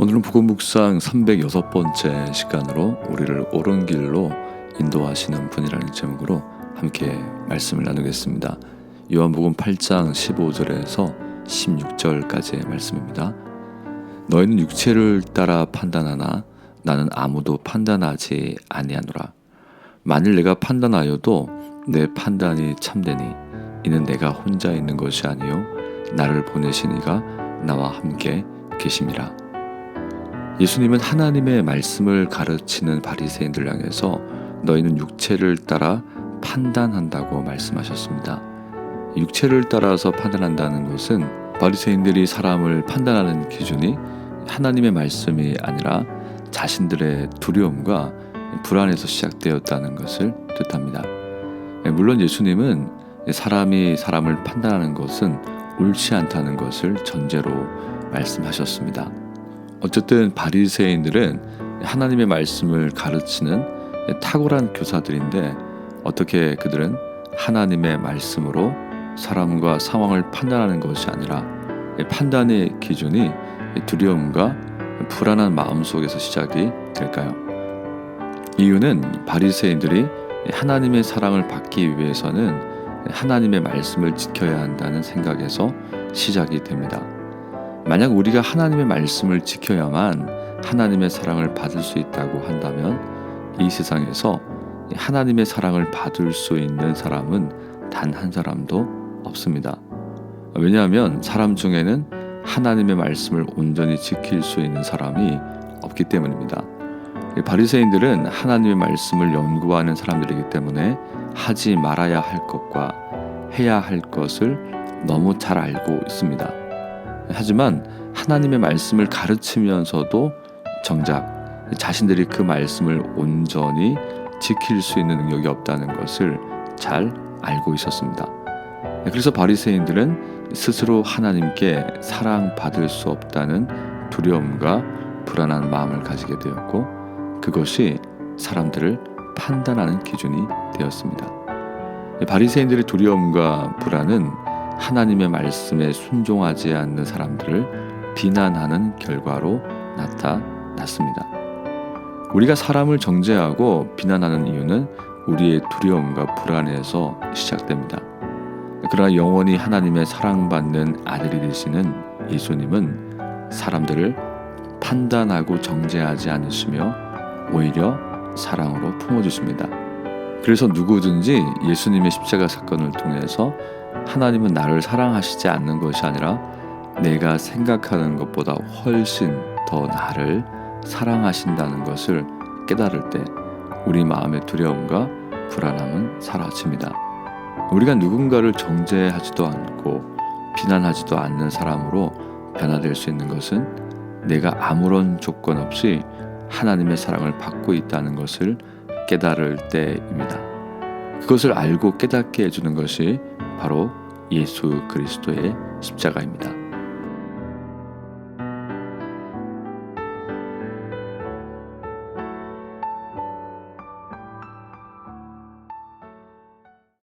오늘은 복음 묵상 306번째 시간으로 우리를 옳은 길로 인도하시는 분이라는 제목으로 함께 말씀을 나누겠습니다. 요한복음 8장 15절에서 16절까지의 말씀입니다. 너희는 육체를 따라 판단하나 나는 아무도 판단하지 아니하노라. 만일 내가 판단하여도 내 판단이 참되니 이는 내가 혼자 있는 것이 아니요 나를 보내신 이가 나와 함께 계심이라. 예수님은 하나님의 말씀을 가르치는 바리새인들 향해서 너희는 육체를 따라 판단한다고 말씀하셨습니다. 육체를 따라서 판단한다는 것은 바리새인들이 사람을 판단하는 기준이 하나님의 말씀이 아니라 자신들의 두려움과 불안에서 시작되었다는 것을 뜻합니다. 물론 예수님은 사람이 사람을 판단하는 것은 옳지 않다는 것을 전제로 말씀하셨습니다. 어쨌든 바리새인들은 하나님의 말씀을 가르치는 탁월한 교사들인데 어떻게 그들은 하나님의 말씀으로 사람과 상황을 판단하는 것이 아니라 판단의 기준이 두려움과 불안한 마음 속에서 시작이 될까요? 이유는 바리새인들이 하나님의 사랑을 받기 위해서는 하나님의 말씀을 지켜야 한다는 생각에서 시작이 됩니다. 만약 우리가 하나님의 말씀을 지켜야만 하나님의 사랑을 받을 수 있다고 한다면 이 세상에서 하나님의 사랑을 받을 수 있는 사람은 단 한 사람도 없습니다. 왜냐하면 사람 중에는 하나님의 말씀을 온전히 지킬 수 있는 사람이 없기 때문입니다. 바리새인들은 하나님의 말씀을 연구하는 사람들이기 때문에 하지 말아야 할 것과 해야 할 것을 너무 잘 알고 있습니다. 하지만 하나님의 말씀을 가르치면서도 정작 자신들이 그 말씀을 온전히 지킬 수 있는 능력이 없다는 것을 잘 알고 있었습니다. 그래서 바리새인들은 스스로 하나님께 사랑받을 수 없다는 두려움과 불안한 마음을 가지게 되었고 그것이 사람들을 판단하는 기준이 되었습니다. 바리새인들의 두려움과 불안은 하나님의 말씀에 순종하지 않는 사람들을 비난하는 결과로 나타났습니다. 우리가 사람을 정죄하고 비난하는 이유는 우리의 두려움과 불안에서 시작됩니다. 그러나 영원히 하나님의 사랑받는 아들이 되시는 예수님은 사람들을 판단하고 정죄하지 않으시며 오히려 사랑으로 품어주십니다. 그래서 누구든지 예수님의 십자가 사건을 통해서 하나님은 나를 사랑하시지 않는 것이 아니라 내가 생각하는 것보다 훨씬 더 나를 사랑하신다는 것을 깨달을 때 우리 마음의 두려움과 불안함은 사라집니다. 우리가 누군가를 정죄하지도 않고 비난하지도 않는 사람으로 변화될 수 있는 것은 내가 아무런 조건 없이 하나님의 사랑을 받고 있다는 것을 깨달을 때입니다. 그것을 알고 깨닫게 해주는 것이 바로 예수 그리스도의 십자가입니다.